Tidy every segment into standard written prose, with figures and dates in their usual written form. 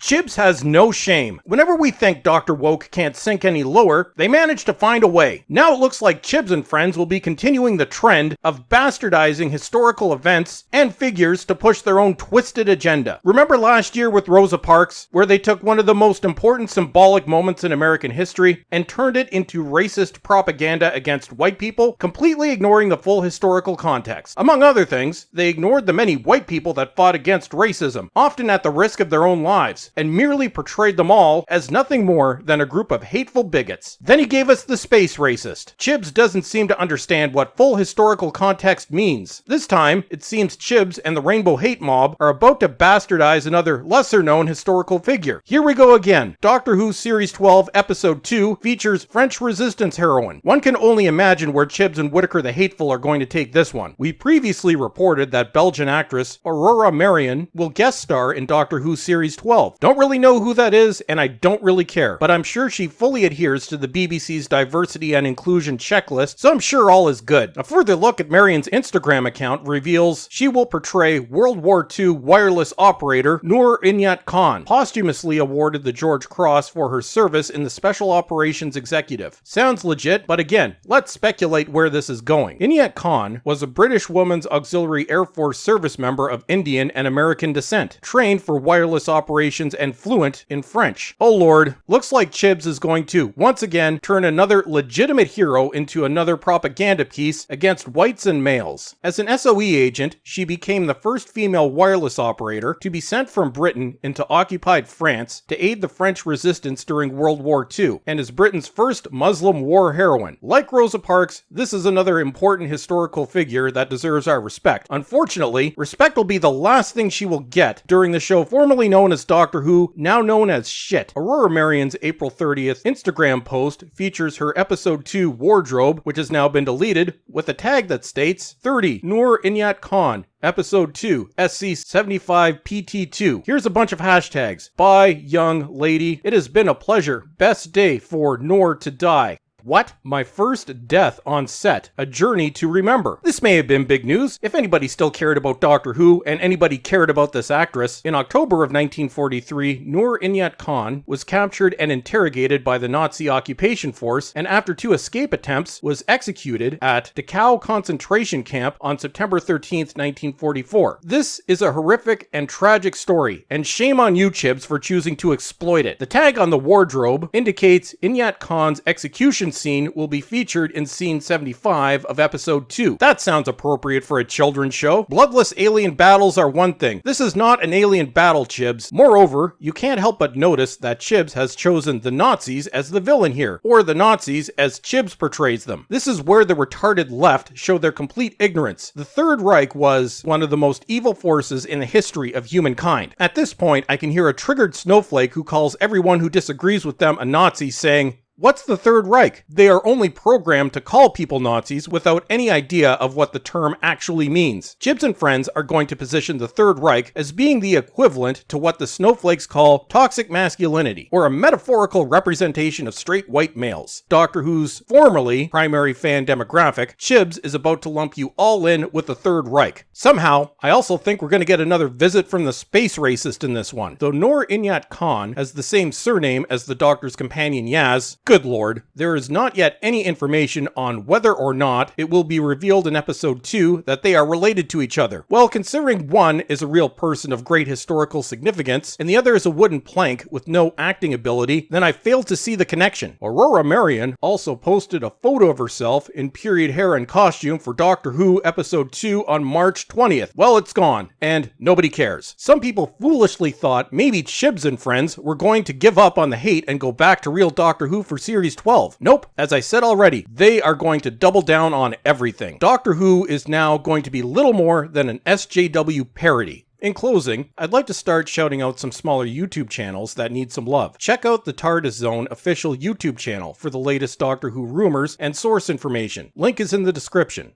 Chibs has no shame. Whenever we think Dr. Woke can't sink any lower, they manage to find a way. Now it looks like Chibs and friends will be continuing the trend of bastardizing historical events and figures to push their own twisted agenda. Remember last year with Rosa Parks, where they took one of the most important symbolic moments in American history and turned it into racist propaganda against white people, completely ignoring the full historical context. Among other things, they ignored the many white people that fought against racism, often at the risk of their own lives, and merely portrayed them all as nothing more than a group of hateful bigots. Then he gave us the space racist. Chibs doesn't seem to understand what full historical context means. This time, it seems Chibs and the Rainbow Hate Mob are about to bastardize another lesser-known historical figure. Here we go again. Doctor Who Series 12, Episode 2 features French Resistance heroine. One can only imagine where Chibs and Whittaker the Hateful are going to take this one. We previously reported that Belgian actress Aurora Marion will guest star in Doctor Who Series 12. Don't really know who that is, and I don't really care, but I'm sure she fully adheres to the BBC's diversity and inclusion checklist, so I'm sure all is good. A further look at Marion's Instagram account reveals she will portray World War II wireless operator Noor Inayat Khan, posthumously awarded the George Cross for her service in the Special Operations Executive. Sounds legit, but again, let's speculate where this is going. Inayat Khan was a British Women's Auxiliary Air Force service member of Indian and American descent, trained for wireless operations and fluent in French. Oh lord, looks like Chibs is going to, once again, turn another legitimate hero into another propaganda piece against whites and males. As an SOE agent, she became the first female wireless operator to be sent from Britain into occupied France to aid the French resistance during World War II, and is Britain's first Muslim war heroine. Like Rosa Parks, this is another important historical figure that deserves our respect. Unfortunately, respect will be the last thing she will get during the show formerly known as Doctor Who, now known as shit. Aurora Marion's April 30th Instagram post features her Episode 2 wardrobe, which has now been deleted, with a tag that states 30 Noor Inayat Khan, Episode 2, SC75PT2. Here's a bunch of hashtags. Bye, young lady. It has been a pleasure. Best day for Noor to die. What? My first death on set. A journey to remember. This may have been big news if anybody still cared about Doctor Who and anybody cared about this actress. In October of 1943, Noor Inayat Khan was captured and interrogated by the Nazi occupation force, and after 2 escape attempts was executed at Dachau concentration camp on September 13th, 1944. This is a horrific and tragic story, and shame on you, Chibs, for choosing to exploit it. The tag on the wardrobe indicates Inayat Khan's execution scene will be featured in scene 75 of episode 2. That sounds appropriate for a children's show. Bloodless alien battles are one thing. This is not an alien battle, Chibs. Moreover, you can't help but notice that Chibs has chosen the Nazis as the villain here, or the Nazis as Chibs portrays them. This is where the retarded left show their complete ignorance. The Third Reich was one of the most evil forces in the history of humankind. At this point, I can hear a triggered snowflake who calls everyone who disagrees with them a Nazi saying, "What's the Third Reich?" They are only programmed to call people Nazis without any idea of what the term actually means. Chibs and friends are going to position the Third Reich as being the equivalent to what the snowflakes call toxic masculinity, or a metaphorical representation of straight white males. Doctor Who's formerly primary fan demographic, Chibs is about to lump you all in with the Third Reich. Somehow, I also think we're going to get another visit from the space racist in this one. Though Noor Inayat Khan has the same surname as the Doctor's companion Yaz, good lord, there is not yet any information on whether or not it will be revealed in episode 2 that they are related to each other. Well, considering one is a real person of great historical significance, and the other is a wooden plank with no acting ability, then I fail to see the connection. Aurora Marion also posted a photo of herself in period hair and costume for Doctor Who episode 2 on March 20th. Well, it's gone, and nobody cares. Some people foolishly thought maybe Chibs and friends were going to give up on the hate and go back to real Doctor Who for Series 12. Nope, as I said already, they are going to double down on everything. Doctor Who is now going to be little more than an SJW parody. In closing, I'd like to start shouting out some smaller YouTube channels that need some love. Check out the Tardis Zone official YouTube channel for the latest Doctor Who rumors and source information. Link is in the description.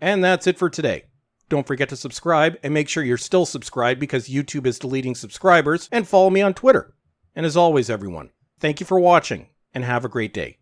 And that's it for today. Don't forget to subscribe, and make sure you're still subscribed because YouTube is deleting subscribers, and follow me on Twitter. And as always, everyone, thank you for watching, and have a great day.